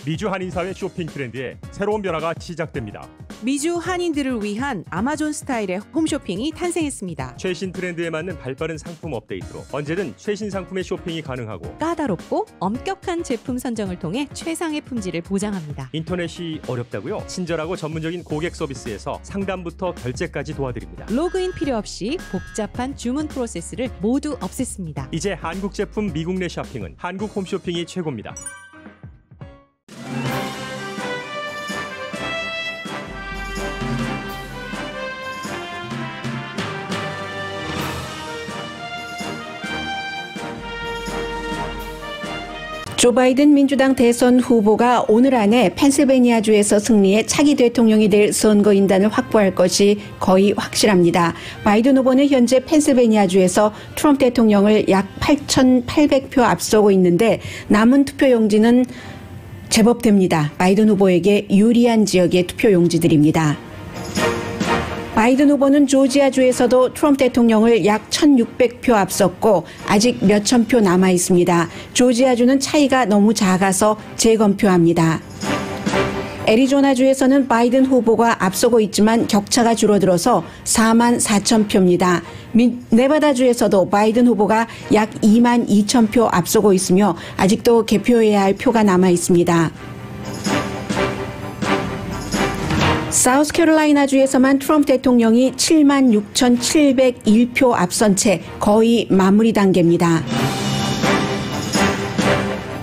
미주 한인사회 쇼핑 트렌드에 새로운 변화가 시작됩니다. 미주 한인들을 위한 아마존 스타일의 홈쇼핑이 탄생했습니다. 최신 트렌드에 맞는 발빠른 상품 업데이트로 언제든 최신 상품의 쇼핑이 가능하고 까다롭고 엄격한 제품 선정을 통해 최상의 품질을 보장합니다. 인터넷이 어렵다고요? 친절하고 전문적인 고객 서비스에서 상담부터 결제까지 도와드립니다. 로그인 필요 없이 복잡한 주문 프로세스를 모두 없앴습니다. 이제 한국 제품 미국 내 쇼핑은 한국 홈쇼핑이 최고입니다. 조 바이든 민주당 대선 후보가 오늘 안에 펜실베니아주에서 승리해 차기 대통령이 될 선거인단을 확보할 것이 거의 확실합니다. 바이든 후보는 현재 펜실베니아주에서 트럼프 대통령을 약 8,800표 앞서고 있는데 남은 투표용지는 제법 됩니다. 바이든 후보에게 유리한 지역의 투표용지들입니다. 바이든 후보는 조지아주에서도 트럼프 대통령을 약 1,600표 앞섰고 아직 몇천 표 남아 있습니다. 조지아주는 차이가 너무 작아서 재검표합니다. 애리조나주에서는 바이든 후보가 앞서고 있지만 격차가 줄어들어서 4만 4천 표입니다. 네바다주에서도 바이든 후보가 약 2만 2천 표 앞서고 있으며 아직도 개표해야 할 표가 남아 있습니다. 사우스캐롤라이나주에서만 트럼프 대통령이 7만 6,701표 앞선 채 거의 마무리 단계입니다.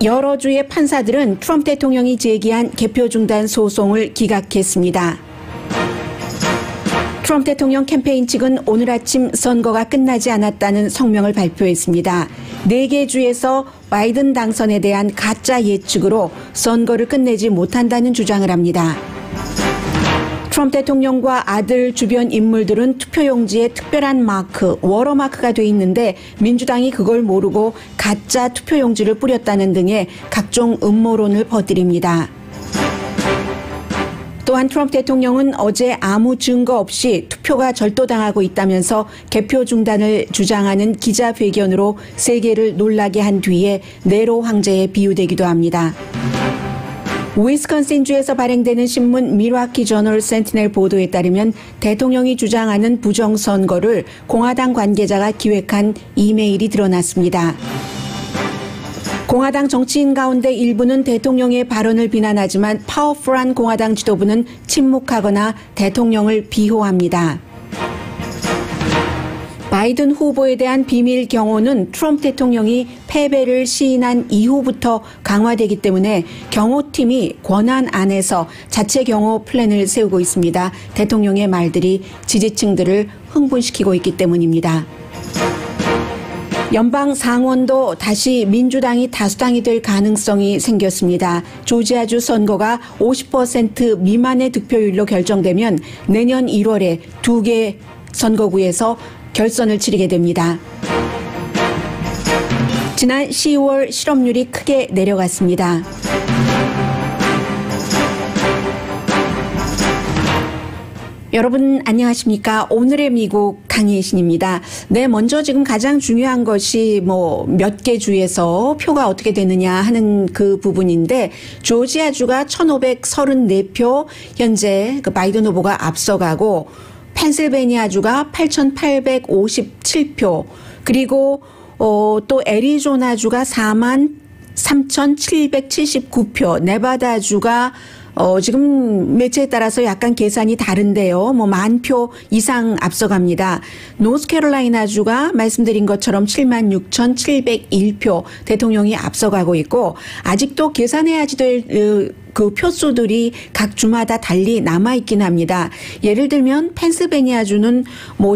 여러 주의 판사들은 트럼프 대통령이 제기한 개표 중단 소송을 기각했습니다. 트럼프 대통령 캠페인 측은 오늘 아침 선거가 끝나지 않았다는 성명을 발표했습니다. 4개 주에서 바이든 당선에 대한 가짜 예측으로 선거를 끝내지 못한다는 주장을 합니다. 트럼프 대통령과 아들 주변 인물들은 투표용지에 특별한 마크, 워터마크가 돼 있는데 민주당이 그걸 모르고 가짜 투표용지를 뿌렸다는 등의 각종 음모론을 퍼뜨립니다. 또한 트럼프 대통령은 어제 아무 증거 없이 투표가 절도당하고 있다면서 개표 중단을 주장하는 기자회견으로 세계를 놀라게 한 뒤에 네로 황제에 비유되기도 합니다. 위스콘신주에서 발행되는 신문 밀워키 저널 센티넬 보도에 따르면 대통령이 주장하는 부정선거를 공화당 관계자가 기획한 이메일이 드러났습니다. 공화당 정치인 가운데 일부는 대통령의 발언을 비난하지만 파워풀한 공화당 지도부는 침묵하거나 대통령을 비호합니다. 바이든 후보에 대한 비밀 경호는 트럼프 대통령이 패배를 시인한 이후부터 강화되기 때문에 경호팀이 권한 안에서 자체 경호 플랜을 세우고 있습니다. 대통령의 말들이 지지층들을 흥분시키고 있기 때문입니다. 연방 상원도 다시 민주당이 다수당이 될 가능성이 생겼습니다. 조지아주 선거가 50% 미만의 득표율로 결정되면 내년 1월에 2개 선거구에서 결선을 치르게 됩니다. 지난 10월 실업률이 크게 내려갔습니다. 여러분 안녕하십니까? 오늘의 미국 강예신입니다. 네, 먼저 지금 가장 중요한 것이 몇 개 주에서 표가 어떻게 되느냐 하는 그 부분인데 조지아주가 1,534표 현재 그 바이든 후보가 앞서가고 펜실베니아주가 8,857표 그리고 또 애리조나주가 4만 3,779표 네바다주가 지금 매체에 따라서 약간 계산이 다른데요. 10,000표 이상 앞서갑니다. 노스캐롤라이나주가 말씀드린 것처럼 76,701표 대통령이 앞서가고 있고 아직도 계산해야지 될 그 표수들이 각 주마다 달리 남아있긴 합니다. 예를 들면 펜실베니아주는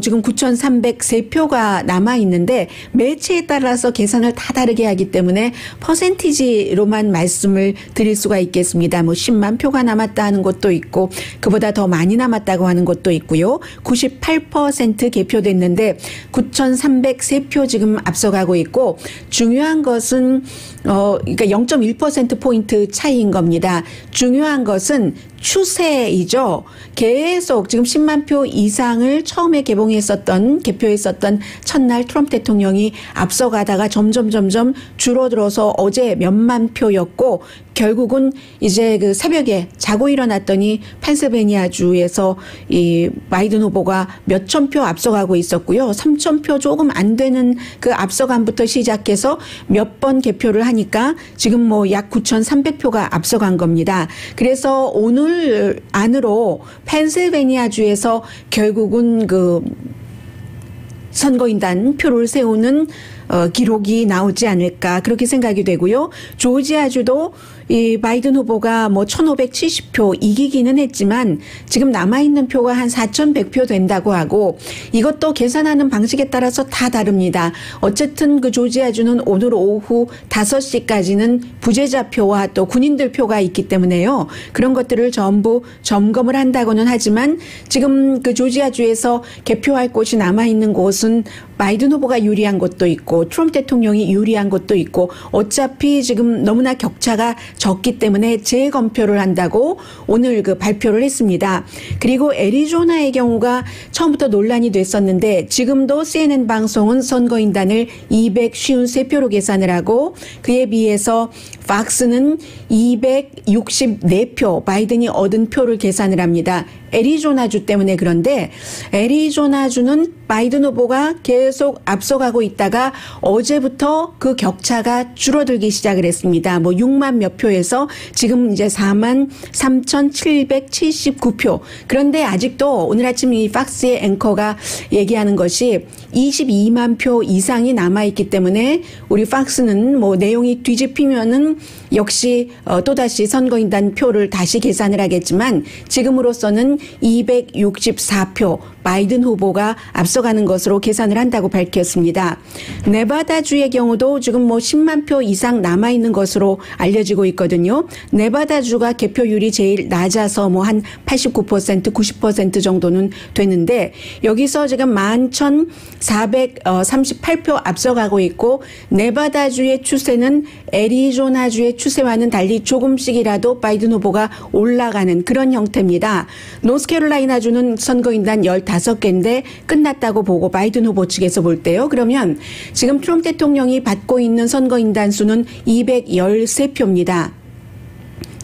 지금 9,303표가 남아있는데 매체에 따라서 계산을 다 다르게 하기 때문에 퍼센티지로만 말씀을 드릴 수가 있겠습니다. 10만 표가 남았다 하는 곳도 있고 그보다 더 많이 남았다고 하는 곳도 있고요. 98% 개표됐는데 9,303표 지금 앞서가고 있고 중요한 것은 그러니까 0.1%포인트 차이인 겁니다. 중요한 것은 추세이죠. 계속 지금 10만 표 이상을 처음에 개표했었던 첫날 트럼프 대통령이 앞서가다가 점점 줄어들어서 어제 몇만 표였고 결국은 이제 그 새벽에 자고 일어났더니 펜실베니아주에서 이 바이든 후보가 몇천 표 앞서가고 있었고요. 3천 표 조금 안 되는 그 앞서감부터 시작해서 몇 번 개표를 하니까 지금 뭐 약 9,300표가 앞서간 겁니다. 그래서 오늘 안으로 펜실베니아주에서 결국은 그 선거인단 표를 세우는 기록이 나오지 않을까 그렇게 생각이 되고요. 조지아주도 이 바이든 후보가 뭐 1,570표 이기기는 했지만 지금 남아있는 표가 한 4,100표 된다고 하고 이것도 계산하는 방식에 따라서 다 다릅니다. 어쨌든 그 조지아주는 오늘 오후 5시까지는 부재자 표와 또 군인들 표가 있기 때문에요. 그런 것들을 전부 점검을 한다고는 하지만 지금 그 조지아주에서 개표할 곳이 남아있는 곳은 바이든 후보가 유리한 곳도 있고 트럼프 대통령이 유리한 곳도 있고 어차피 지금 너무나 격차가 적기 때문에 재검표를 한다고 오늘 그 발표를 했습니다. 그리고 애리조나의 경우가 처음부터 논란이 됐었는데 지금도 CNN 방송은 선거인단을 253표로 계산을 하고 그에 비해서 팍스는 264표 바이든이 얻은 표를 계산을 합니다. 애리조나주 때문에 그런데 애리조나주는 바이든 후보가 계속 앞서가고 있다가 어제부터 그 격차가 줄어들기 시작을 했습니다. 뭐 6만 몇 표에서 지금 이제 4만 3,779표. 그런데 아직도 오늘 아침 이 팍스의 앵커가 얘기하는 것이 22만 표 이상이 남아있기 때문에 우리 팍스는 뭐 내용이 뒤집히면은 역시 또다시 선거인단 표를 다시 계산을 하겠지만 지금으로서는 264표 바이든 후보가 앞서가는 것으로 계산을 한다고 밝혔습니다. 네바다주의 경우도 지금 뭐 10만 표 이상 남아있는 것으로 알려지고 있거든요. 네바다주가 개표율이 제일 낮아서 뭐 한 89%, 90% 정도는 되는데 여기서 지금 11,438표 앞서가고 있고 네바다주의 추세는 애리조나주의 추세와는 달리 조금씩이라도 바이든 후보가 올라가는 그런 형태입니다. 노스캐롤라이나주는 선거인단 15개인데 끝났다고 보고 바이든 후보 측에서 볼 때요. 그러면 지금 트럼프 대통령이 받고 있는 선거인단 수는 213표입니다.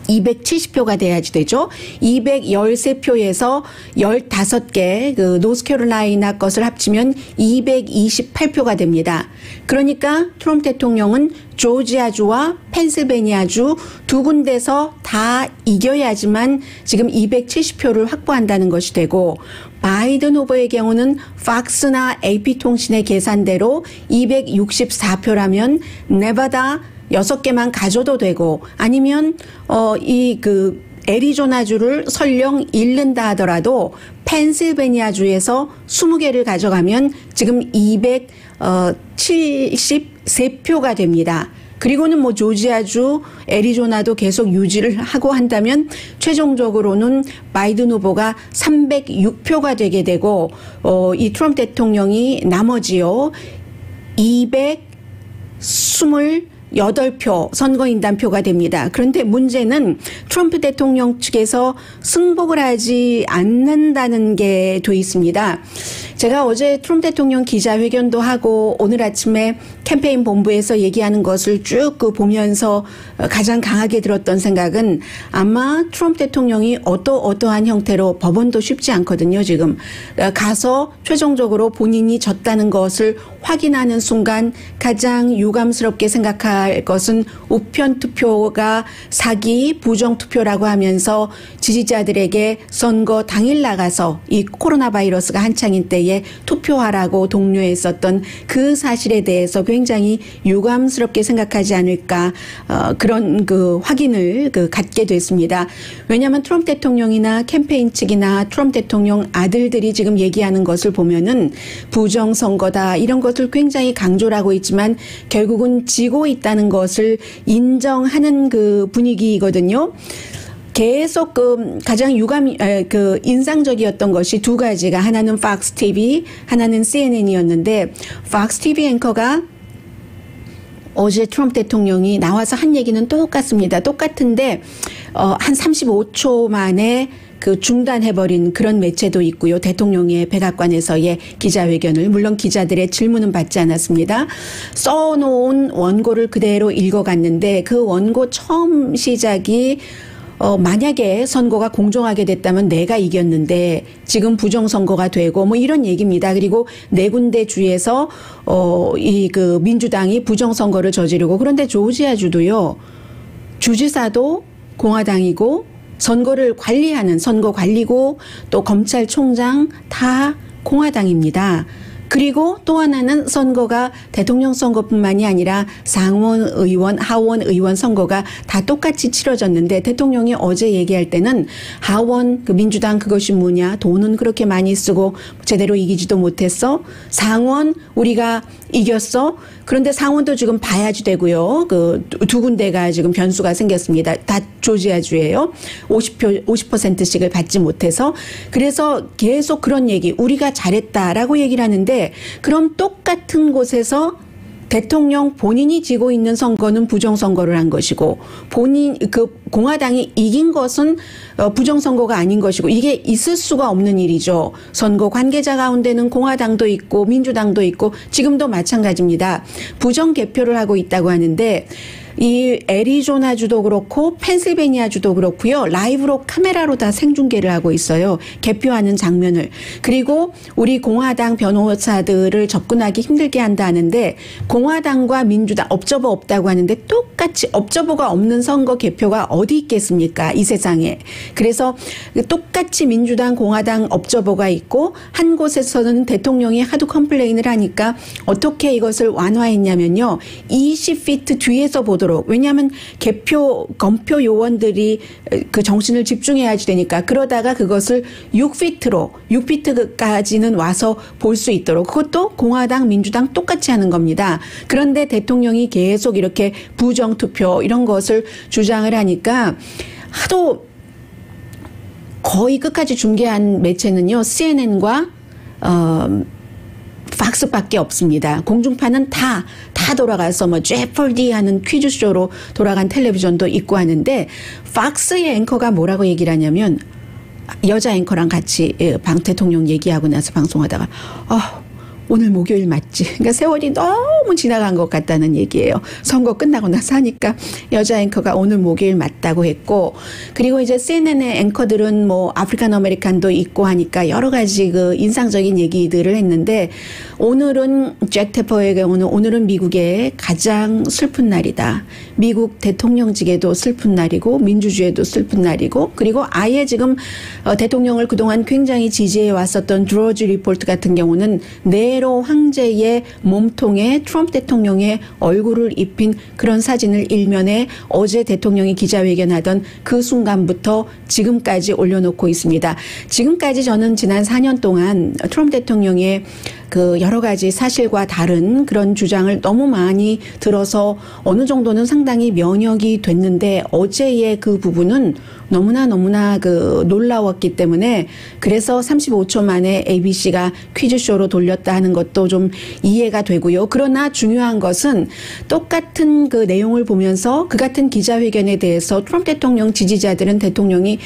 270표가 돼야지 되죠. 213표에서 15개 그 노스캐롤라이나 것을 합치면 228표가 됩니다. 그러니까 트럼프 대통령은 조지아주와 펜실베니아주 두 군데서 다 이겨야지만 지금 270표를 확보한다는 것이 되고 바이든 후보의 경우는 팍스나 AP통신의 계산대로 264표라면 네바다 6개만 가져도 되고 아니면 애리조나주를 설령 잃는다 하더라도 펜실베니아주에서 20개를 가져가면 지금 273표가 됩니다. 그리고는 뭐 조지아주, 애리조나도 계속 유지를 하고 한다면 최종적으로는 바이든 후보가 306표가 되게 되고 이 트럼프 대통령이 나머지요 228표 선거인단표가 됩니다. 그런데 문제는 트럼프 대통령 측에서 승복을 하지 않는다는 게 돼 있습니다. 제가 어제 트럼프 대통령 기자회견도 하고 오늘 아침에 캠페인 본부에서 얘기하는 것을 쭉 보면서 가장 강하게 들었던 생각은 아마 트럼프 대통령이 어떠한 형태로 법원도 쉽지 않거든요. 지금 가서 최종적으로 본인이 졌다는 것을 확인하는 순간 가장 유감스럽게 생각할 것은 우편 투표가 사기, 부정 투표라고 하면서 지지자들에게 선거 당일 나가서 이 코로나 바이러스가 한창인 때에 투표하라고 독려했었던 그 사실에 대해서 굉장히 유감스럽게 생각하지 않을까 그런 그 확인을 갖게 됐습니다. 왜냐하면 트럼프 대통령이나 캠페인 측이나 트럼프 대통령 아들들이 지금 얘기하는 것을 보면은 부정선거다 이런 것을 굉장히 강조를 하고 있지만 결국은 지고 있다는 것을 인정하는 그 분위기거든요. 계속 가장 인상적이었던 것이 두 가지가 하나는 Fox TV, 하나는 CNN이었는데 Fox TV 앵커가 어제 트럼프 대통령이 나와서 한 얘기는 똑같습니다. 똑같은데 한 35초 만에 그 중단해버린 그런 매체도 있고요. 대통령의 백악관에서의 기자회견을 물론 기자들의 질문은 받지 않았습니다. 써놓은 원고를 그대로 읽어갔는데 그 원고 처음 시작이 만약에 선거가 공정하게 됐다면 내가 이겼는데 지금 부정선거가 되고 뭐 이런 얘기입니다. 그리고 네 군데 주에서 그 민주당이 부정선거를 저지르고 그런데 조지아주도요. 주지사도 공화당이고 선거를 관리하는 선거관리고 또 검찰총장 다 공화당입니다. 그리고 또 하나는 선거가 대통령 선거뿐만이 아니라 상원 의원, 하원 의원 선거가 다 똑같이 치러졌는데 대통령이 어제 얘기할 때는 하원 그 민주당 그것이 뭐냐 돈은 그렇게 많이 쓰고 제대로 이기지도 못했어. 상원 우리가 이겼어. 그런데 상원도 지금 봐야지 되고요. 그 두 군데가 지금 변수가 생겼습니다. 다 조지아주예요. 50%씩을 받지 못해서. 그래서 계속 그런 얘기 우리가 잘했다라고 얘기를 하는데 그럼 똑같은 곳에서 대통령 본인이 지고 있는 선거는 부정선거를 한 것이고 공화당이 이긴 것은 부정선거가 아닌 것이고 이게 있을 수가 없는 일이죠. 선거 관계자 가운데는 공화당도 있고 민주당도 있고 지금도 마찬가지입니다. 부정개표를 하고 있다고 하는데 이 애리조나주도 그렇고 펜실베니아주도 그렇고요. 라이브로 카메라로 다 생중계를 하고 있어요. 개표하는 장면을. 그리고 우리 공화당 변호사들을 접근하기 힘들게 한다 하는데 공화당과 민주당 업저버 없다고 하는데 똑같이 업저버가 없는 선거 개표가 어디 있겠습니까? 이 세상에. 그래서 똑같이 민주당 공화당 업저버가 있고 한 곳에서는 대통령이 하도 컴플레인을 하니까 어떻게 이것을 완화했냐면요. 20피트 뒤에서 보도록 왜냐하면 검표 요원들이 그 정신을 집중해야지 되니까 그러다가 그것을 6피트까지는 와서 볼 수 있도록 그것도 공화당 민주당 똑같이 하는 겁니다. 그런데 대통령이 계속 이렇게 부정투표 이런 것을 주장을 하니까 하도 거의 끝까지 중계한 매체는요. CNN과 팍스밖에 없습니다. 공중파는 다 돌아가서 뭐 제퍼디 하는 퀴즈쇼로 돌아간 텔레비전도 있고 하는데 팍스의 앵커가 뭐라고 얘기를 하냐면 여자 앵커랑 같이 방 대통령 얘기하고 나서 방송하다가 오늘 목요일 맞지? 그러니까 세월이 너무 지나간 것 같다는 얘기예요. 선거 끝나고 나서 하니까 여자 앵커가 오늘 목요일 맞다고 했고 그리고 이제 CNN의 앵커들은 뭐 아프리칸 아메리칸도 있고 하니까 여러 가지 그 인상적인 얘기들을 했는데 오늘은 잭 테퍼의 경우는 오늘은 미국의 가장 슬픈 날이다. 미국 대통령직에도 슬픈 날이고 민주주의에도 슬픈 날이고 그리고 아예 지금 대통령을 그동안 굉장히 지지해 왔었던 드로즈 리포트 같은 경우는 네로 황제의 몸통에 트럼프 대통령의 얼굴을 입힌 그런 사진을 일면에 어제 대통령이 기자회견하던 그 순간부터 지금까지 올려놓고 있습니다. 지금까지 저는 지난 4년 동안 트럼프 대통령의 그 여러 가지 사실과 다른 그런 주장을 너무 많이 들어서 어느 정도는 상당히 면역이 됐는데 어제의 그 부분은 너무나 그 놀라웠기 때문에 그래서 35초 만에 ABC가 퀴즈쇼로 돌렸다 하는 것도 좀 이해가 되고요. 그러나 중요한 것은 똑같은 그 내용을 보면서 그 같은 기자회견에 대해서 트럼프 대통령 지지자들은 대통령이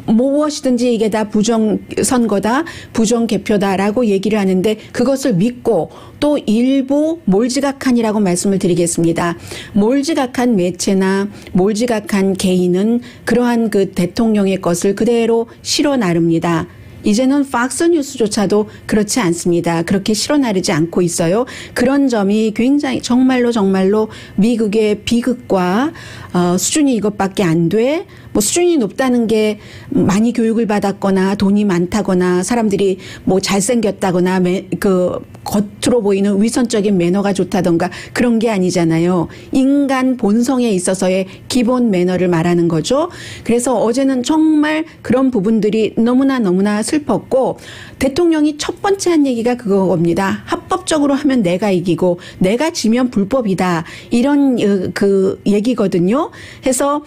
무엇이든지 이게 다 부정선거다, 부정개표다라고 얘기를 하는데 그것을 믿고 또 일부 몰지각한이라고 말씀을 드리겠습니다. 몰지각한 매체나 몰지각한 개인은 그러한 그 대통령의 것을 그대로 실어 나릅니다. 이제는 팍스뉴스조차도 그렇지 않습니다. 그렇게 실어 나르지 않고 있어요. 그런 점이 굉장히 정말로 미국의 비극과 수준이 이것밖에 안 돼. 뭐 수준이 높다는 게 많이 교육을 받았거나 돈이 많다거나 사람들이 뭐 잘생겼다거나 그 겉으로 보이는 위선적인 매너가 좋다던가 그런 게 아니잖아요. 인간 본성에 있어서의 기본 매너를 말하는 거죠. 그래서 어제는 정말 그런 부분들이 너무나 슬펐고 대통령이 첫 번째 한 얘기가 그겁니다. 합법적으로 하면 내가 이기고 내가 지면 불법이다. 이런 그 얘기거든요. 해서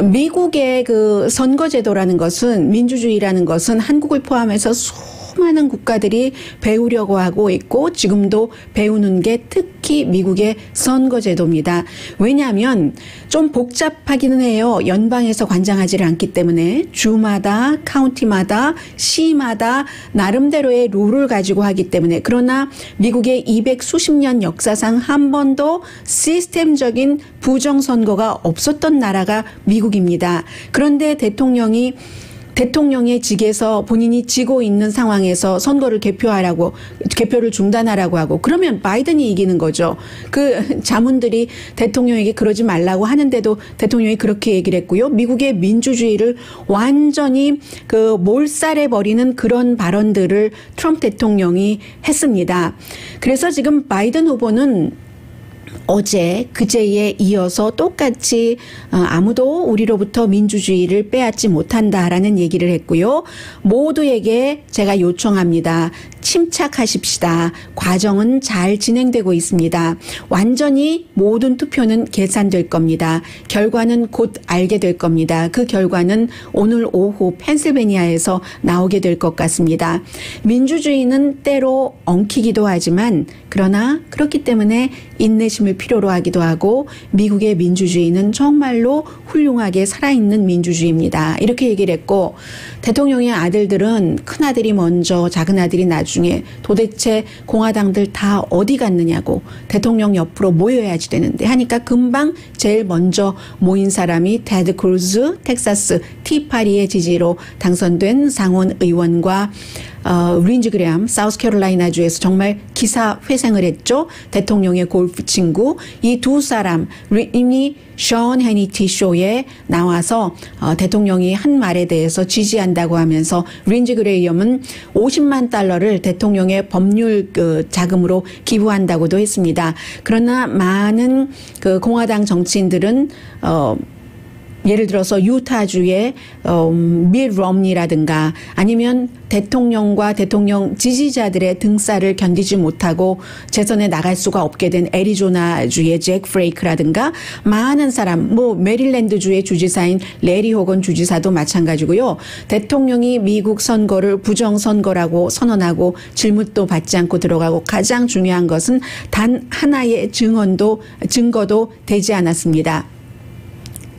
미국의 그 선거제도라는 것은 민주주의라는 것은 한국을 포함해서 수많은 국가들이 배우려고 하고 있고 지금도 배우는 게 특히 미국의 선거제도입니다. 왜냐하면 좀 복잡하기는 해요. 연방에서 관장하지를 않기 때문에 주마다 카운티마다 시마다 나름대로의 룰을 가지고 하기 때문에 그러나 미국의 200수십 년 역사상 한 번도 시스템적인 부정선거가 없었던 나라가 미국입니다. 그런데 대통령의 직에서 본인이 지고 있는 상황에서 선거를 개표를 중단하라고 하고 그러면 바이든이 이기는 거죠. 그 자문들이 대통령에게 그러지 말라고 하는데도 대통령이 그렇게 얘기를 했고요. 미국의 민주주의를 완전히 그 몰살해버리는 그런 발언들을 트럼프 대통령이 했습니다. 그래서 지금 바이든 후보는 어제 그제에 이어서 똑같이 아무도 우리로부터 민주주의를 빼앗지 못한다라는 얘기를 했고요. 모두에게 제가 요청합니다. 침착하십시다. 과정은 잘 진행되고 있습니다. 완전히 모든 투표는 계산될 겁니다. 결과는 곧 알게 될 겁니다. 그 결과는 오늘 오후 펜실베니아에서 나오게 될 것 같습니다. 민주주의는 때로 엉키기도 하지만 그러나 그렇기 때문에 인내심을 필요로 하기도 하고 미국의 민주주의는 정말로 훌륭하게 살아있는 민주주의입니다. 이렇게 얘기를 했고 대통령의 아들들은 큰아들이 먼저 작은아들이 나중에 도대체 공화당들 다 어디 갔느냐고 대통령 옆으로 모여야지 되는데 하니까 금방 제일 먼저 모인 사람이 테드 크루즈 텍사스 티파리의 지지로 당선된 상원 의원과 린지 그레엄 사우스캐롤라이나주에서 정말 기사 회생을 했죠. 대통령의 골프 친구 이 두 사람 이미 션 해니티 쇼에 나와서 대통령이 한 말에 대해서 지지한다고 하면서 린지 그레엄은 50만 달러를 대통령의 법률 자금으로 기부한다고도 했습니다. 그러나 많은 그 공화당 정치인들은 예를 들어서 유타주의 밋 럼니라든가 아니면 대통령과 대통령 지지자들의 등살을 견디지 못하고 재선에 나갈 수가 없게 된 애리조나주의 잭 프레이크라든가 많은 사람 메릴랜드주의 주지사인 레리 호건 주지사도 마찬가지고요. 대통령이 미국 선거를 부정선거라고 선언하고 질문도 받지 않고 들어가고 가장 중요한 것은 단 하나의 증거도 되지 않았습니다.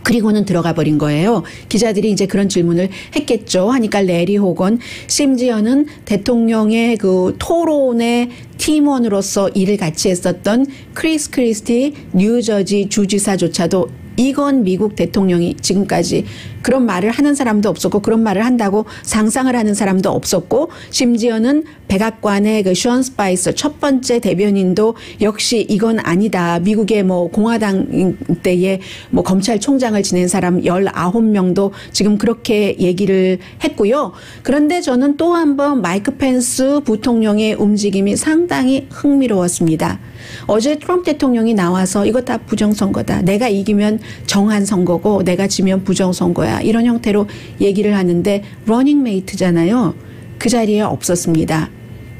그리고는 들어가 버린 거예요. 기자들이 이제 그런 질문을 했겠죠. 하니까 레리 호건 심지어는 대통령의 그 토론의 팀원으로서 일을 같이 했었던 크리스 크리스티 뉴저지 주지사조차도 이건 미국 대통령이 지금까지 그런 말을 하는 사람도 없었고 그런 말을 한다고 상상을 하는 사람도 없었고 심지어는 백악관의 그 션 스파이서 첫 번째 대변인도 역시 이건 아니다. 미국의 공화당 때에 검찰총장을 지낸 사람 19명도 지금 그렇게 얘기를 했고요. 그런데 저는 또 한 번 마이크 펜스 부통령의 움직임이 상당히 흥미로웠습니다. 어제 트럼프 대통령이 나와서 이거 다 부정선거다. 내가 이기면 정한 선거고 내가 지면 부정선거야. 이런 형태로 얘기를 하는데 러닝메이트잖아요. 그 자리에 없었습니다.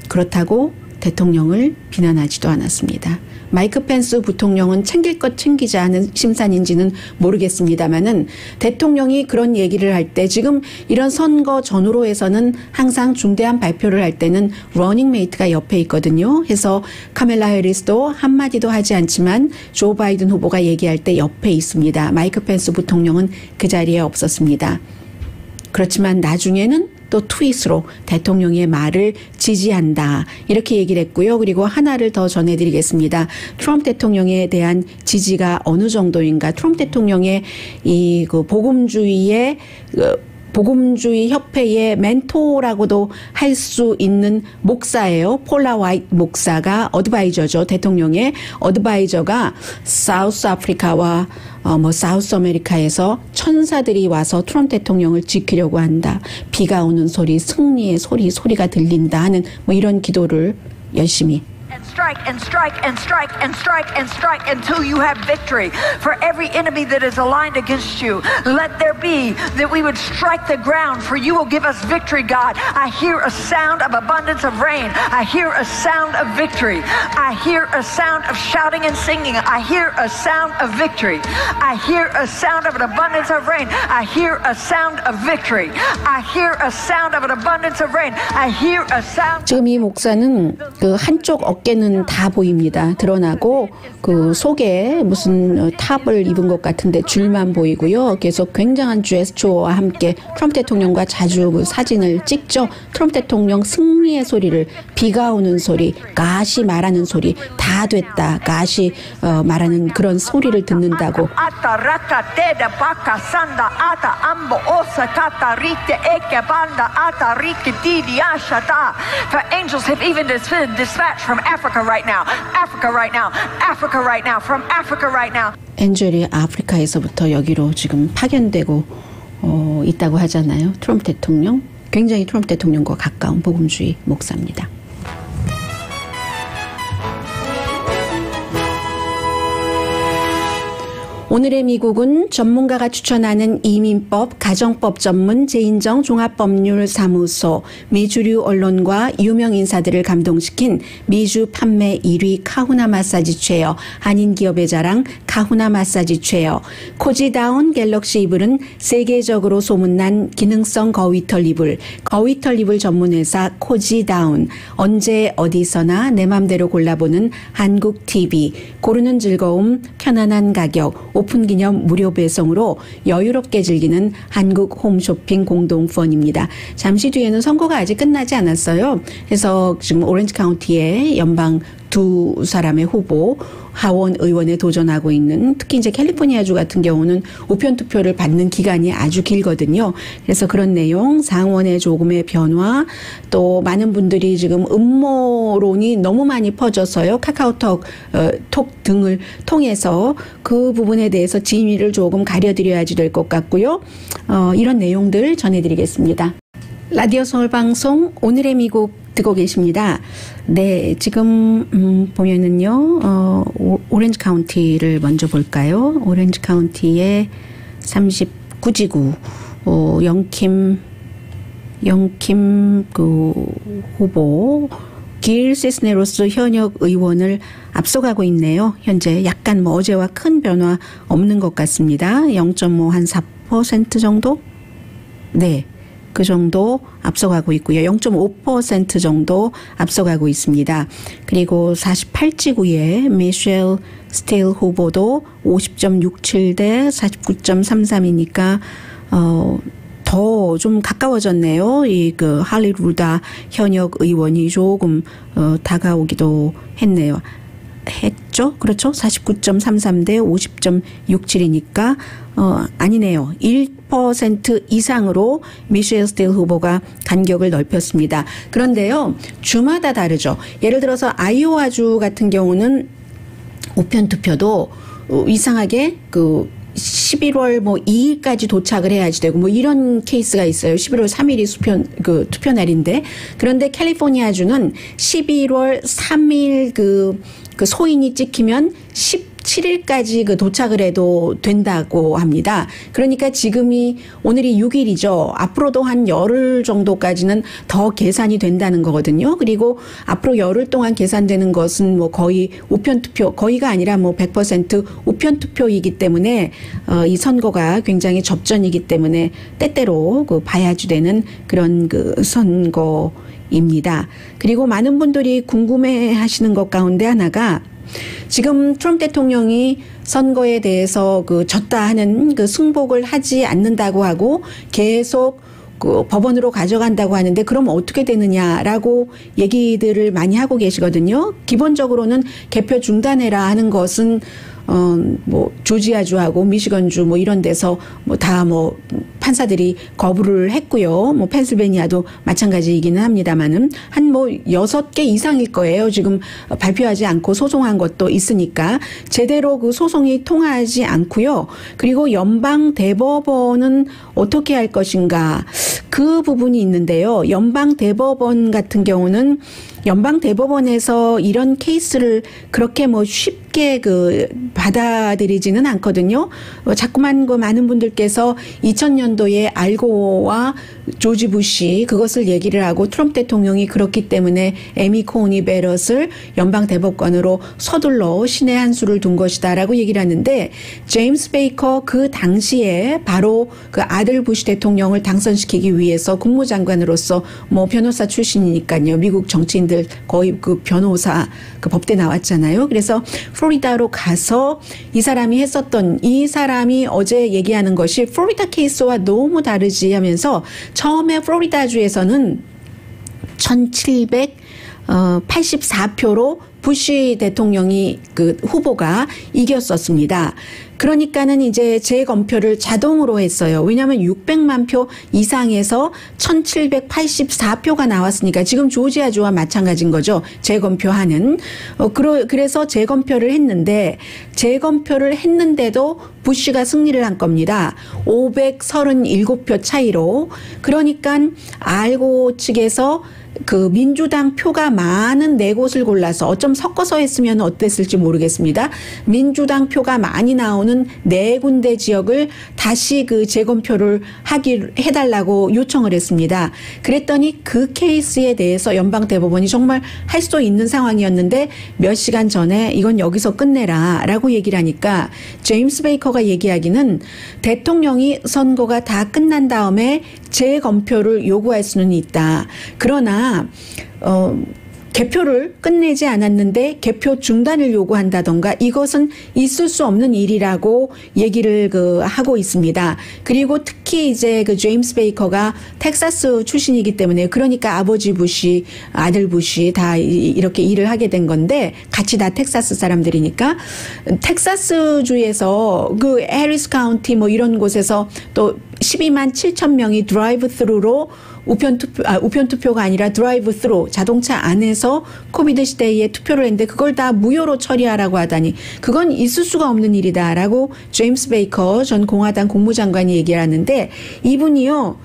그렇다고 대통령을 비난하지도 않았습니다. 마이크 펜스 부통령은 챙길 것 챙기지 않은 심산인지는 모르겠습니다만은 대통령이 그런 얘기를 할 때 지금 이런 선거 전후로 해서는 항상 중대한 발표를 할 때는 러닝메이트가 옆에 있거든요. 해서 카멜라 해리스도 한마디도 하지 않지만 조 바이든 후보가 얘기할 때 옆에 있습니다. 마이크 펜스 부통령은 그 자리에 없었습니다. 그렇지만 나중에는 또 트윗으로 대통령의 말을 지지한다 이렇게 얘기를 했고요. 그리고 하나를 더 전해드리겠습니다. 트럼프 대통령에 대한 지지가 어느 정도인가. 트럼프 대통령의 이 그 복음주의 협회의 멘토라고도 할 수 있는 목사예요. 폴라 화이트 목사가 어드바이저죠. 대통령의 어드바이저가 사우스 아프리카와 사우스 아메리카에서 천사들이 와서 트럼프 대통령을 지키려고 한다. 비가 오는 소리, 승리의 소리가 들린다 하는 이런 기도를 열심히 And strike and strike and strike and strike and strike until you have victory. For every enemy that is aligned against you, let there be that we would strike the ground, for you will give us victory, God. I hear a sound of abundance of rain. I hear a sound of victory. I hear a sound of shouting and singing. I hear a sound of victory. I hear a sound of an abundance of rain. I hear a sound of victory. I hear a sound of an abundance of rain. I hear a sound. 지금 이 목사는 그 한쪽 어깨는 다 보입니다. 드러나고 그 속에 무슨 탑을 입은 것 같은데 줄만 보이고요. 계속 굉장한 제스처와 함께 트럼프 대통령과 자주 그 사진을 찍죠. 트럼프 대통령 승리의 소리를, 비가 오는 소리, 갓이 말하는 소리, 다 됐다. 갓이 말하는 그런 소리를 듣는다고. For angels have even been dispatched from Africa right now. Africa right now. Africa right now. From Africa right now. 엔젤이 아프리카에서부터 여기로 지금 파견되고 있다고 하잖아요. 트럼프 대통령. 굉장히 트럼프 대통령과 가까운 복음주의 목사입니다. 오늘의 미국은 전문가가 추천하는 이민법, 가정법 전문 제인정 종합법률사무소, 미주류 언론과 유명 인사들을 감동시킨 미주 판매 1위 카후나 마사지 체어, 한인 기업의 자랑 카후나 마사지 체어, 코지다운 갤럭시 이불은 세계적으로 소문난 기능성 거위털 이불, 거위털 이불 전문회사 코지다운, 언제 어디서나 내 맘대로 골라보는 한국 TV, 고르는 즐거움, 편안한 가격, 오픈 기념 무료 배송으로 여유롭게 즐기는 한국 홈쇼핑 공동펀입니다. 잠시 뒤에는 선거가 아직 끝나지 않았어요. 그래서 지금 오렌지 카운티의 연방 두 사람의 후보 하원 의원에 도전하고 있는, 특히 이제 캘리포니아주 같은 경우는 우편 투표를 받는 기간이 아주 길거든요. 그래서 그런 내용, 상원의 조금의 변화, 또 많은 분들이 지금 음모론이 너무 많이 퍼져서요. 카카오톡 톡 등을 통해서 그 부분에 대해서 진위를 조금 가려드려야지 될 것 같고요. 이런 내용들 전해드리겠습니다. 라디오 서울 방송 오늘의 미국 듣고 계십니다. 네, 지금 보면은요, 오렌지 카운티를 먼저 볼까요? 오렌지 카운티의 39지구 영킴 그 후보 길 시스네로스 현역 의원을 앞서가고 있네요. 현재 약간 뭐 어제와 큰 변화 없는 것 같습니다. 0.5 한 4% 정도? 네. 그 정도 앞서가고 있고요. 0.5% 정도 앞서가고 있습니다. 그리고 48지구의 미셸 스틸 후보도 50.67 대 49.33이니까 더 좀 가까워졌네요. 이 그 할리 루다 현역 의원이 조금 다가오기도 했죠. 그렇죠. 49.33 대 50.67이니까 아니네요. 1% 이상으로 미셸 스틸 후보가 간격을 넓혔습니다. 그런데요, 주마다 다르죠. 예를 들어서 아이오와주 같은 경우는 우편 투표도 이상하게 그 11월 뭐 2일까지 도착을 해야지 되고 뭐 이런 케이스가 있어요. 11월 3일이 투표 날인데, 그런데 캘리포니아주는 11월 3일 그 소인이 찍히면 17일까지 그 도착을 해도 된다고 합니다. 그러니까 지금이 오늘이 6일이죠. 앞으로도 한 열흘 정도까지는 더 계산이 된다는 거거든요. 그리고 앞으로 열흘 동안 계산되는 것은 뭐 거의 우편투표, 거의가 아니라 뭐 100% 우편투표이기 때문에 이 선거가 굉장히 접전이기 때문에 때때로 그 봐야지 되는 그런 그 선거입니다. 그리고 많은 분들이 궁금해 하시는 것 가운데 하나가, 지금 트럼프 대통령이 선거에 대해서 그 졌다 하는 그 승복을 하지 않는다고 하고 계속 그 법원으로 가져간다고 하는데, 그럼 어떻게 되느냐라고 얘기들을 많이 하고 계시거든요. 기본적으로는 개표 중단해라 하는 것은 뭐 조지아주하고 미시건주 뭐 이런 데서 뭐 다 뭐 판사들이 거부를 했고요. 뭐 펜실베니아도 마찬가지이기는 합니다만은 한 뭐 6개 이상일 거예요. 지금 발표하지 않고 소송한 것도 있으니까 제대로 그 소송이 통하지 않고요. 그리고 연방 대법원은 어떻게 할 것인가, 그 부분이 있는데요. 연방 대법원 같은 경우는 연방 대법원에서 이런 케이스를 그렇게 뭐 쉽게 받아들이지는 않거든요. 자꾸만 많은 분들께서 2000년도에 알고와 조지 부시 그것을 얘기를 하고 트럼프 대통령이 그렇기 때문에 에미 코니 베럿을 연방 대법관으로 서둘러 신의 한 수를 둔 것이다라고 얘기를 하는데, 제임스 베이커 그 당시에 바로 그 아들 부시 대통령을 당선시키기 위해서 국무장관으로서 뭐 변호사 출신이니까요. 미국 정치인들 거의 그 변호사 그 법대 나왔잖아요. 그래서 플로리다로 가서 이 사람이 어제 얘기하는 것이 플로리다 케이스와 너무 다르지 하면서, 처음에 플로리다주에서는 1784표로 부시 대통령이 그 후보가 이겼었습니다. 그러니까는 이제 재검표를 자동으로 했어요. 왜냐하면 600만 표 이상에서 1784표가 나왔으니까 지금 조지아주와 마찬가지인 거죠. 재검표하는. 그래서 재검표를 했는데도 부시가 승리를 한 겁니다. 537표 차이로. 그러니까 알고 측에서 그 민주당 표가 많은 네 곳을 골라서, 어쩜 섞어서 했으면 어땠을지 모르겠습니다. 민주당 표가 많이 나오는 네 군데 지역을 다시 그 재검표를 해달라고 요청을 했습니다. 그랬더니 그 케이스에 대해서 연방 대법원이 정말 할 수도 있는 상황이었는데 몇 시간 전에 이건 여기서 끝내라 라고 얘기를 하니까, 제임스 베이커가 얘기하기는 대통령이 선거가 다 끝난 다음에 재검표를 요구할 수는 있다. 그러나 개표를 끝내지 않았는데 개표 중단을 요구한다던가, 이것은 있을 수 없는 일이라고 얘기를 하고 있습니다. 그리고 특히 이제 그 제임스 베이커가 텍사스 출신이기 때문에, 그러니까 아버지 부시, 아들 부시 다 이렇게 일을 하게 된 건데, 같이 다 텍사스 사람들이니까, 텍사스 주에서 그 해리스 카운티 뭐 이런 곳에서 또 12만 7천 명이 드라이브 스루로 우편 투표가 아니라 드라이브 스루, 자동차 안에서 코비드 시대에 투표를 했는데 그걸 다 무효로 처리하라고 하다니, 그건 있을 수가 없는 일이다라고 제임스 베이커 전 공화당 국무장관이 얘기하는데, 이분이요,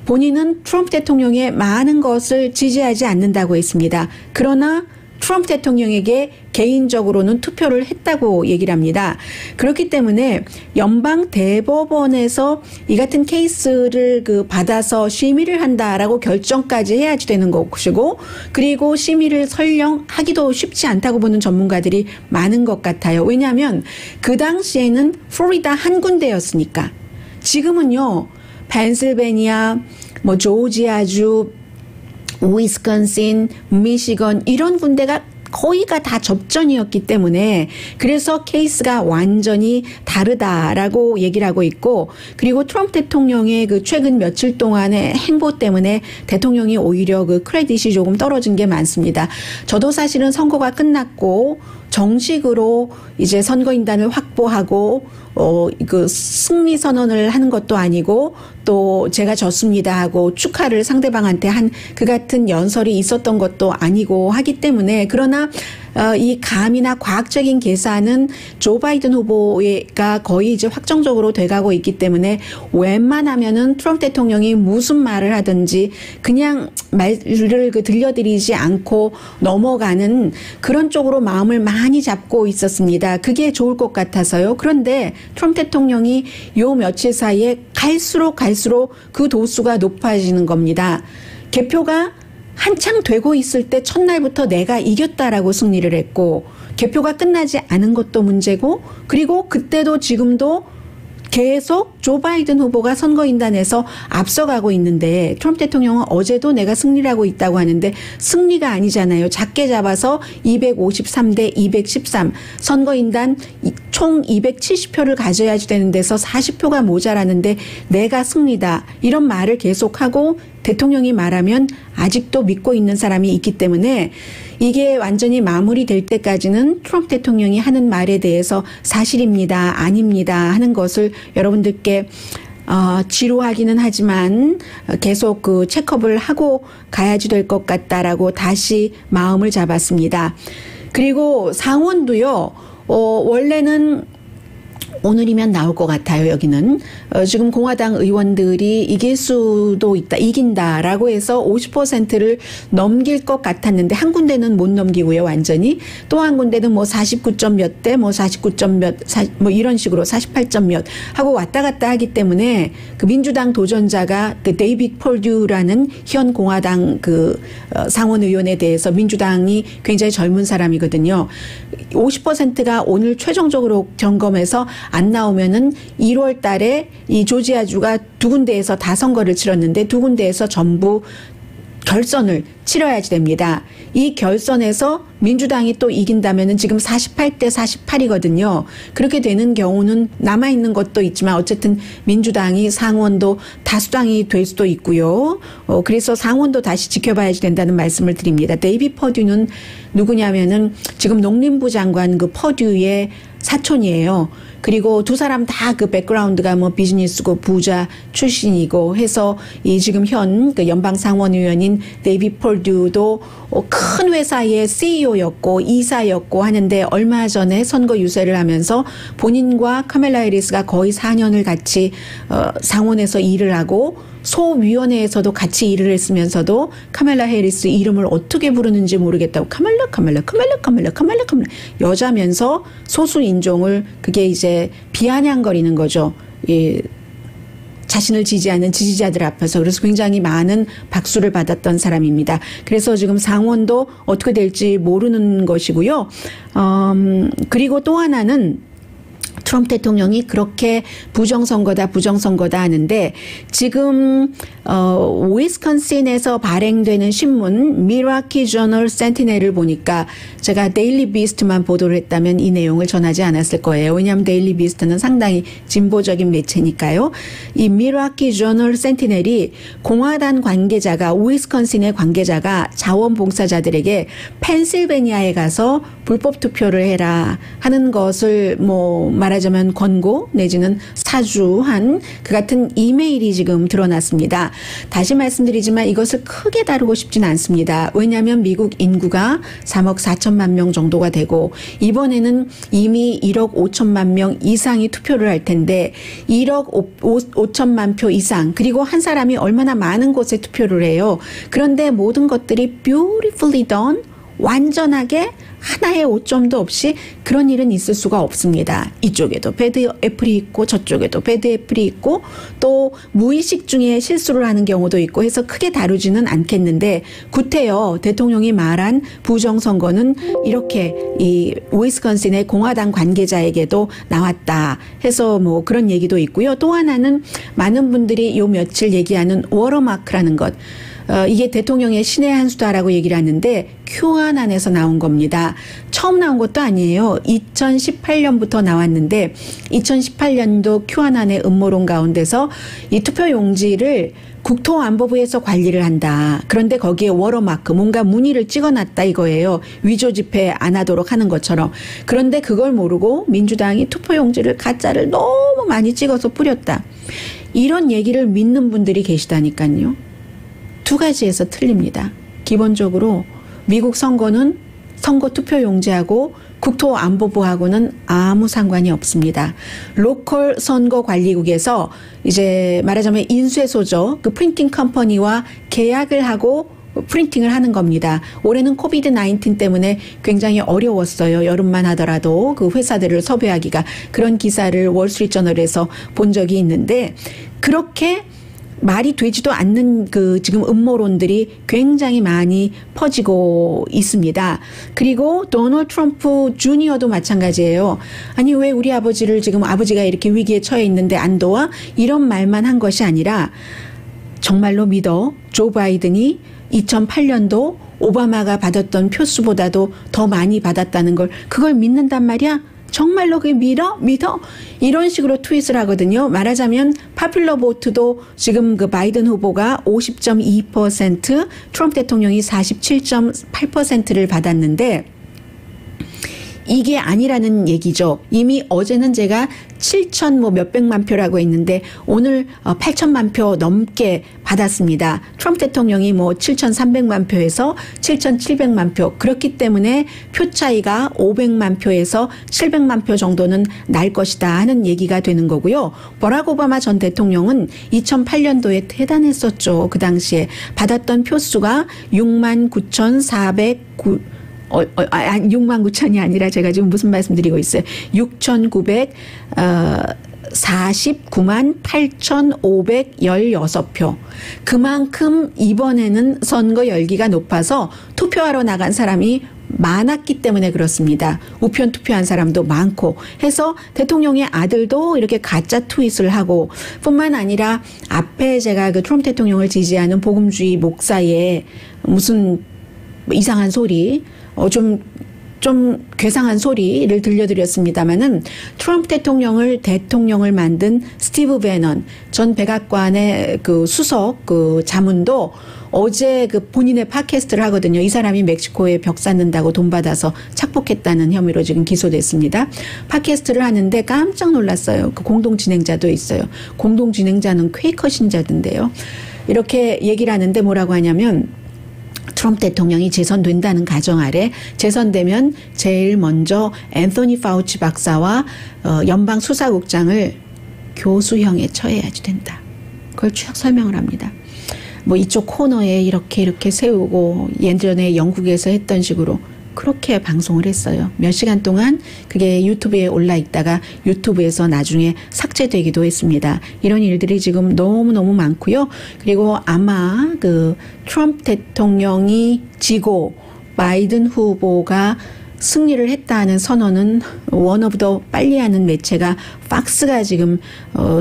본인은 트럼프 대통령의 많은 것을 지지하지 않는다고 했습니다. 그러나 트럼프 대통령에게 개인적으로는 투표를 했다고 얘기를 합니다. 그렇기 때문에 연방 대법원에서 이 같은 케이스를 받아서 심의를 한다라고 결정까지 해야지 되는 것이고, 그리고 심의를 설령 하기도 쉽지 않다고 보는 전문가들이 많은 것 같아요. 왜냐하면 그 당시에는 플로리다 한 군데였으니까. 지금은요, 펜실베니아, 뭐 조지아주, 위스콘신, 미시건 이런 군데가 거의가 다 접전이었기 때문에, 그래서 케이스가 완전히 다르다라고 얘기를 하고 있고, 그리고 트럼프 대통령의 그 최근 며칠 동안의 행보 때문에 대통령이 오히려 그 크레딧이 조금 떨어진 게 많습니다. 저도 사실은 선거가 끝났고 정식으로 이제 선거인단을 확보하고 그 승리 선언을 하는 것도 아니고, 또 제가 졌습니다 하고 축하를 상대방한테 한 그 같은 연설이 있었던 것도 아니고 하기 때문에, 그러나 이 감이나 과학적인 계산은 조 바이든 후보가 거의 이제 확정적으로 돼가고 있기 때문에, 웬만하면은 트럼프 대통령이 무슨 말을 하든지 그냥 말을 들려드리지 않고 넘어가는 그런 쪽으로 마음을 많이 잡고 있었습니다. 그게 좋을 것 같아서요. 그런데 트럼프 대통령이 요 며칠 사이에 갈수록 그 도수가 높아지는 겁니다. 개표가 한창 되고 있을 때 첫날부터 내가 이겼다라고 승리를 했고, 개표가 끝나지 않은 것도 문제고, 그리고 그때도 지금도 계속 조 바이든 후보가 선거인단에서 앞서가고 있는데, 트럼프 대통령은 어제도 내가 승리를 하고 있다고 하는데 승리가 아니잖아요. 작게 잡아서 253대 213, 선거인단 총 270표를 가져야 되는 데서 40표가 모자라는데 내가 승리다, 이런 말을 계속하고 대통령이 말하면 아직도 믿고 있는 사람이 있기 때문에, 이게 완전히 마무리될 때까지는 트럼프 대통령이 하는 말에 대해서 사실입니다, 아닙니다 하는 것을 여러분들께 지루하기는 하지만 계속 그 체크업을 하고 가야지 될 것 같다라고 다시 마음을 잡았습니다. 그리고 상원도요, 원래는 오늘이면 나올 것 같아요. 여기는 지금 공화당 의원들이 이길 수도 있다, 이긴다라고 해서 50%를 넘길 것 같았는데 한 군데는 못 넘기고요, 완전히. 또 한 군데는 뭐 49점 몇 대, 뭐 49점 몇, 뭐 이런 식으로 48점 몇 하고 왔다 갔다 하기 때문에 그 민주당 도전자가 그 데이빗 폴듀라는 현 공화당 그 상원 의원에 대해서 민주당이 굉장히 젊은 사람이거든요. 50%가 오늘 최종적으로 점검해서 안 나오면은 1월 달에 이 조지아주가 두 군데에서 다 선거를 치렀는데 두 군데에서 전부 결선을 치러야지 됩니다. 이 결선에서 민주당이 또 이긴다면은 지금 48대 48이거든요. 그렇게 되는 경우는 남아있는 것도 있지만 어쨌든 민주당이 상원도 다수당이 될 수도 있고요. 그래서 상원도 다시 지켜봐야지 된다는 말씀을 드립니다. 데이빗 퍼듀는 누구냐면은 지금 농림부 장관 그 퍼듀의 사촌이에요. 그리고 두 사람 다 그 백그라운드가 뭐 비즈니스고 부자 출신이고 해서 이 지금 현 그 연방 상원 의원인 데이빗 폴듀도 큰 회사의 CEO였고 이사였고 하는데 얼마 전에 선거 유세를 하면서 본인과 카멜라 해리스가 거의 4년을 같이 상원에서 일을 하고 소위원회에서도 같이 일을 했으면서도 카멜라 해리스 이름을 어떻게 부르는지 모르겠다고 카멜라 여자면서 소수 인종을 그게 이제 비아냥거리는 거죠. 예. 자신을 지지하는 지지자들 앞에서. 그래서 굉장히 많은 박수를 받았던 사람입니다. 그래서 지금 상원도 어떻게 될지 모르는 것이고요. 그리고 또 하나는 트럼프 대통령이 그렇게 부정선거다 하는데 지금 위스콘신에서 발행되는 신문 미라키 저널 센티넬을 보니까 제가 데일리 비스트만 보도를 했다면 이 내용을 전하지 않았을 거예요. 왜냐하면 데일리 비스트는 상당히 진보적인 매체니까요. 이 미라키 저널 센티넬이 공화당 관계자가 위스콘신의 관계자가 자원봉사자들에게 펜실베니아에 가서 불법 투표를 해라 하는 것을 뭐 말하자면 권고 내지는 사주한 그 같은 이메일이 지금 드러났습니다. 다시 말씀드리지만 이것을 크게 다루고 싶지는 않습니다. 왜냐하면 미국 인구가 3억 4천만 명 정도가 되고 이번에는 이미 1억 5천만 명 이상이 투표를 할 텐데 1억 5천만 표 이상 그리고 한 사람이 얼마나 많은 곳에 투표를 해요. 그런데 모든 것들이 beautifully done 완전하게 하나의 오점도 없이 그런 일은 있을 수가 없습니다. 이쪽에도 배드 애플이 있고 저쪽에도 배드 애플이 있고 또 무의식 중에 실수를 하는 경우도 있고 해서 크게 다루지는 않겠는데 구태여 대통령이 말한 부정선거는 이렇게 이 위스콘신의 공화당 관계자에게도 나왔다 해서 뭐 그런 얘기도 있고요. 또 하나는 많은 분들이 요 며칠 얘기하는 워터마크라는 것. 이게 대통령의 신의 한 수다라고 얘기를 하는데 QAnon에서 나온 겁니다. 처음 나온 것도 아니에요. 2018년부터 나왔는데 2018년도 QAnon의 음모론 가운데서 이 투표용지를 국토안보부에서 관리를 한다. 그런데 거기에 워터마크 뭔가 무늬를 찍어놨다 이거예요. 위조 집회 안 하도록 하는 것처럼. 그런데 그걸 모르고 민주당이 투표용지를 가짜를 너무 많이 찍어서 뿌렸다. 이런 얘기를 믿는 분들이 계시다니까요. 두 가지에서 틀립니다. 기본적으로 미국 선거는 선거 투표용지하고 국토안보부하고는 아무 상관이 없습니다. 로컬 선거관리국에서 이제 말하자면 인쇄소죠. 그 프린팅 컴퍼니와 계약을 하고 프린팅을 하는 겁니다. 올해는 코비드 19 때문에 굉장히 어려웠어요. 여름만 하더라도 그 회사들을 섭외하기가. 그런 기사를 월스트리트저널에서 본 적이 있는데 그렇게 말이 되지도 않는 그 지금 음모론들이 굉장히 많이 퍼지고 있습니다. 그리고 도널드 트럼프 주니어도 마찬가지예요. 아니 왜 우리 아버지를 지금 아버지가 이렇게 위기에 처해 있는데 안 도와? 이런 말만 한 것이 아니라 정말로 믿어 조 바이든이 2008년도 오바마가 받았던 표수보다도 더 많이 받았다는 걸 그걸 믿는단 말이야? 정말로 그게 믿어? 이런 식으로 트윗을 하거든요. 말하자면 파퓰러 보트도 지금 그 바이든 후보가 50.2%, 트럼프 대통령이 47.8%를 받았는데 이게 아니라는 얘기죠. 이미 어제는 제가 7천 뭐 몇백만 표라고 했는데 오늘 8천만 표 넘게 받았습니다. 트럼프 대통령이 뭐 7,300만 표에서 7,700만 표. 그렇기 때문에 표 차이가 500만 표에서 700만 표 정도는 날 것이다 하는 얘기가 되는 거고요. 버락 오바마 전 대통령은 2008년도에 대단했었죠. 그 당시에 받았던 표수가 69,409 6만 9천이 아니라 제가 지금 무슨 말씀드리고 있어요. 6,949만 8,516표. 그만큼 이번에는 선거 열기가 높아서 투표하러 나간 사람이 많았기 때문에 그렇습니다. 우편 투표한 사람도 많고 해서 대통령의 아들도 이렇게 가짜 트윗을 하고 뿐만 아니라 앞에 제가 그 트럼프 대통령을 지지하는 복음주의 목사의 무슨 이상한 소리 좀 괴상한 소리를 들려드렸습니다마는 트럼프 대통령을 만든 스티브 배넌 전 백악관의 그 수석 그 자문도 어제 그 본인의 팟캐스트를 하거든요. 이 사람이 멕시코에 벽 쌓는다고 돈 받아서 착복했다는 혐의로 지금 기소됐습니다. 팟캐스트를 하는데 깜짝 놀랐어요. 그 공동 진행자도 있어요. 공동 진행자는 퀘이커 신자던데요. 이렇게 얘기를 하는데 뭐라고 하냐면 트럼프 대통령이 재선된다는 가정 아래 재선되면 제일 먼저 앤서니 파우치 박사와 연방 수사국장을 교수형에 처해야지 된다. 그걸 쭉 설명을 합니다. 뭐 이쪽 코너에 이렇게 세우고 예전에 영국에서 했던 식으로 그렇게 방송을 했어요. 몇 시간 동안 그게 유튜브에 올라 있다가 유튜브에서 나중에 삭제되기도 했습니다. 이런 일들이 지금 너무너무 많고요. 그리고 아마 그 트럼프 대통령이 지고 바이든 후보가 승리를 했다는 선언은 원 오브 더 빨리 하는 매체가 팍스가 지금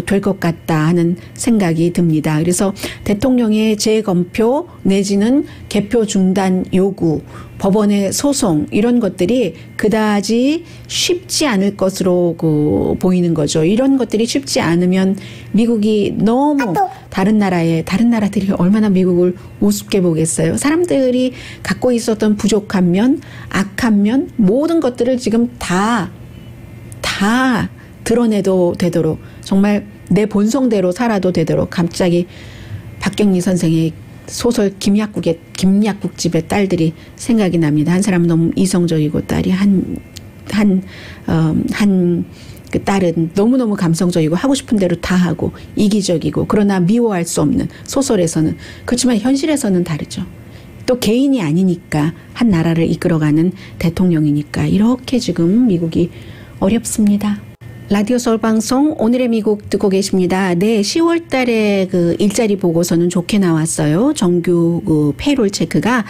될 것 같다 하는 생각이 듭니다. 그래서 대통령의 재검표 내지는 개표 중단 요구, 법원의 소송 이런 것들이 그다지 쉽지 않을 것으로 보이는 거죠. 이런 것들이 쉽지 않으면 미국이 너무 다른 나라들이 얼마나 미국을 우습게 보겠어요. 사람들이 갖고 있었던 부족한 면, 악한 면 모든 것들을 지금 다 드러내도 되도록 정말 내 본성대로 살아도 되도록 갑자기 박경리 선생의 소설 김약국집의 딸들이 생각이 납니다. 한 사람은 너무 이성적이고 딸이 그 딸은 너무너무 감성적이고 하고 싶은 대로 다 하고 이기적이고 그러나 미워할 수 없는 소설에서는 그렇지만 현실에서는 다르죠. 또 개인이 아니니까 한 나라를 이끌어가는 대통령이니까 이렇게 지금 미국이 어렵습니다. 라디오 서울 방송 오늘의 미국 듣고 계십니다. 네, 10월 달에 그 일자리 보고서는 좋게 나왔어요. 정규 그 페이롤 체크가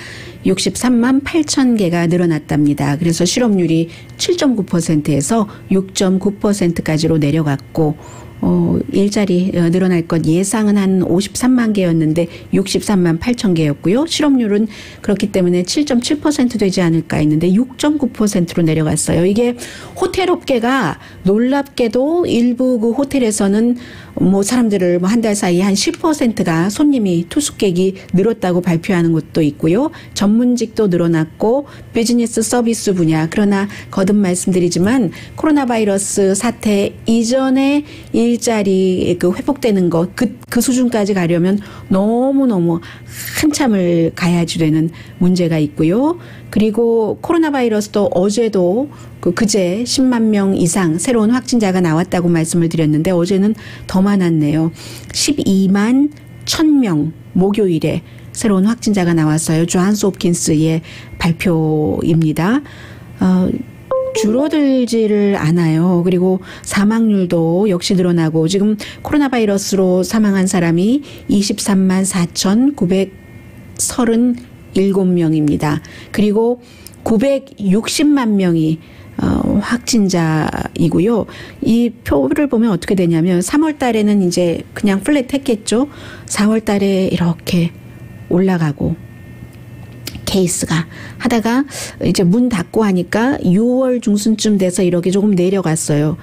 63만 8천 개가 늘어났답니다. 그래서 실업률이 7.9%에서 6.9%까지로 내려갔고 일자리 늘어날 것 예상은 한 53만 개였는데 63만 8천 개였고요. 실업률은 그렇기 때문에 7.7% 되지 않을까 했는데 6.9%로 내려갔어요. 이게 호텔 업계가 놀랍게도 일부 그 호텔에서는 뭐 사람들을 뭐 한 달 사이에 한 10%가 손님이 투숙객이 늘었다고 발표하는 곳도 있고요. 전문직도 늘어났고 비즈니스 서비스 분야 그러나 거듭 말씀드리지만 코로나 바이러스 사태 이전에 일자리 그 회복되는 것 그 수준까지 가려면 너무너무 한참을 가야지 되는 문제가 있고요. 그리고 코로나 바이러스도 어제도 그제 10만 명 이상 새로운 확진자가 나왔다고 말씀을 드렸는데 어제는 더 많았네요. 12만 1,000명 목요일에 새로운 확진자가 나왔어요. 존스 홉킨스의 발표입니다. 줄어들지를 않아요. 그리고 사망률도 역시 늘어나고 지금 코로나 바이러스로 사망한 사람이 23만 4,937명입니다. 그리고 960만 명이 확진자이고요. 이 표를 보면 어떻게 되냐면 3월 달에는 이제 그냥 플랫 했겠죠. 4월 달에 이렇게 올라가고 케이스가 하다가 이제 문 닫고 하니까 6월 중순쯤 돼서 이렇게 조금 내려갔어요.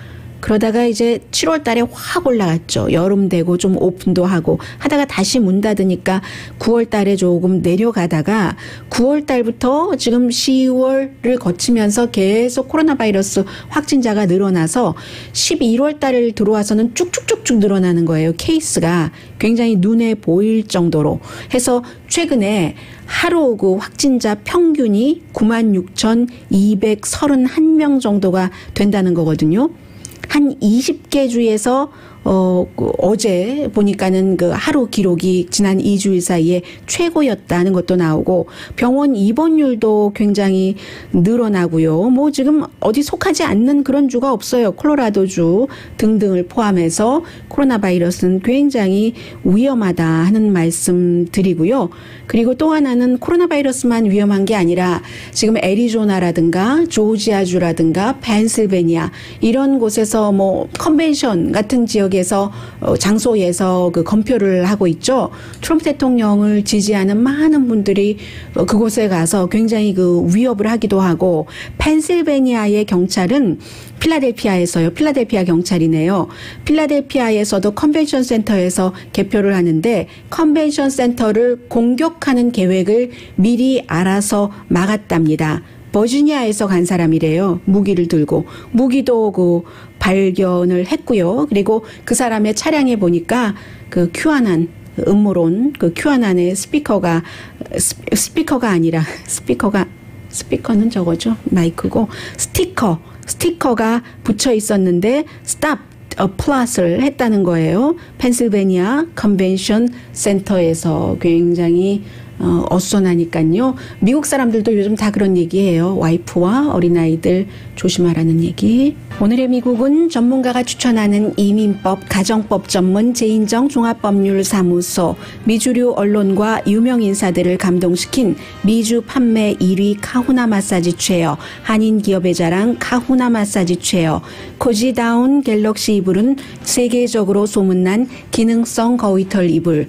그러다가 이제 7월 달에 확 올라갔죠. 여름 되고 좀 오픈도 하고 하다가 다시 문 닫으니까 9월 달에 조금 내려가다가 9월 달부터 지금 10월을 거치면서 계속 코로나 바이러스 확진자가 늘어나서 11월 달을 들어와서는 쭉쭉쭉쭉 늘어나는 거예요. 케이스가 굉장히 눈에 보일 정도로 해서 최근에 하루 그 확진자 평균이 96,231명 정도가 된다는 거거든요. 한 20개 주에서 어제 보니까는 그 하루 기록이 지난 2주일 사이에 최고였다는 것도 나오고 병원 입원율도 굉장히 늘어나고요. 뭐 지금 어디 속하지 않는 그런 주가 없어요. 콜로라도주 등등을 포함해서 코로나 바이러스는 굉장히 위험하다 하는 말씀 드리고요. 그리고 또 하나는 코로나 바이러스만 위험한 게 아니라 지금 애리조나라든가 조지아주라든가 펜실베니아 이런 곳에서 뭐 컨벤션 같은 지역에서 장소에서 그 검표를 하고 있죠. 트럼프 대통령을 지지하는 많은 분들이 그곳에 가서 굉장히 그 위협을 하기도 하고 펜실베니아의 경찰은 필라델피아 경찰이네요. 필라델피아에서도 컨벤션 센터에서 개표를 하는데 컨벤션 센터를 공격하는 계획을 미리 알아서 막았답니다. 버지니아에서 간 사람이래요. 무기를 들고. 무기도 그 발견을 했고요. 그리고 그 사람의 차량에 보니까 그 QAnon 음모론 그 QAnon의 스피커가 아니라 스피커는 저거죠. 마이크고 스티커가 붙여 있었는데 스탑 플러스를 했다는 거예요. 펜실베니아 컨벤션 센터에서 굉장히 어수선하니까요. 미국 사람들도 요즘 다 그런 얘기해요. 와이프와 어린아이들 조심하라는 얘기. 오늘의 미국은 전문가가 추천하는 이민법, 가정법 전문 제인정 종합법률사무소, 미주류 언론과 유명 인사들을 감동시킨 미주 판매 1위 카후나 마사지 체어, 한인 기업의 자랑 카후나 마사지 체어, 코지다운 갤럭시 이불은 세계적으로 소문난 기능성 거위털 이불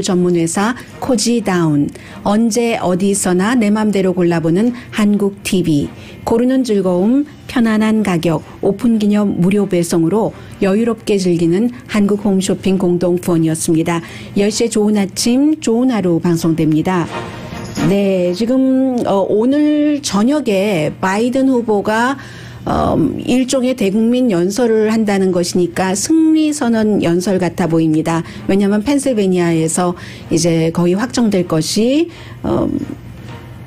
전문회사 코지다운, 언제 어디서나 내 맘대로 골라보는 한국 TV, 고르는 즐거움, 편안한 가격, 오픈 기념 무료 배송으로 여유롭게 즐기는 한국 홈쇼핑 공동후원이었습니다. 10시에 좋은 아침, 좋은 하루 방송됩니다. 네, 지금 오늘 저녁에 바이든 후보가 일종의 대국민 연설을 한다는 것이니까 승리선언 연설 같아 보입니다. 왜냐하면 펜실베니아에서 이제 거의 확정될 것이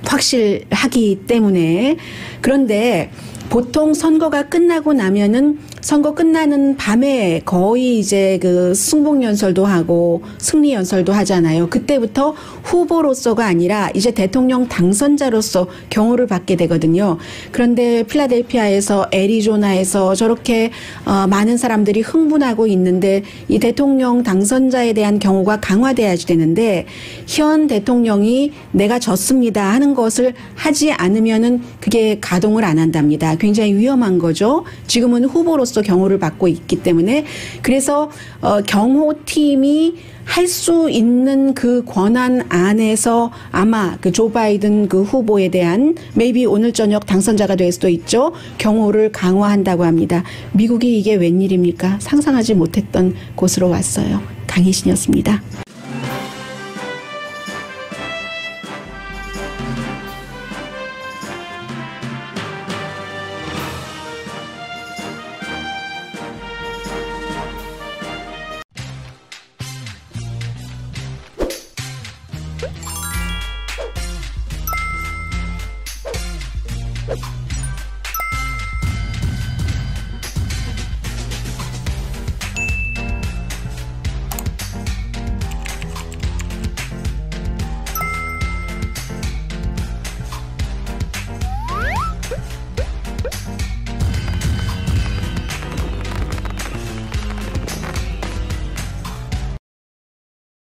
확실하기 때문에. 그런데 보통 선거가 끝나고 나면은 선거 끝나는 밤에 거의 이제 그 승복 연설도 하고 승리 연설도 하잖아요. 그때부터 후보로서가 아니라 이제 대통령 당선자로서 경호를 받게 되거든요. 그런데 필라델피아에서 애리조나에서 저렇게 많은 사람들이 흥분하고 있는데 이 대통령 당선자에 대한 경호가 강화돼야지 되는데 현 대통령이 내가 졌습니다 하는 것을 하지 않으면은 그게 가동을 안 한답니다. 굉장히 위험한 거죠. 지금은 후보로서 경호를 받고 있기 때문에. 그래서 경호팀이 할 수 있는 그 권한 안에서 아마 그 조 바이든 그 후보에 대한 maybe 오늘 저녁 당선자가 될 수도 있죠. 경호를 강화한다고 합니다. 미국이 이게 웬일입니까? 상상하지 못했던 곳으로 왔어요. 강희신이었습니다.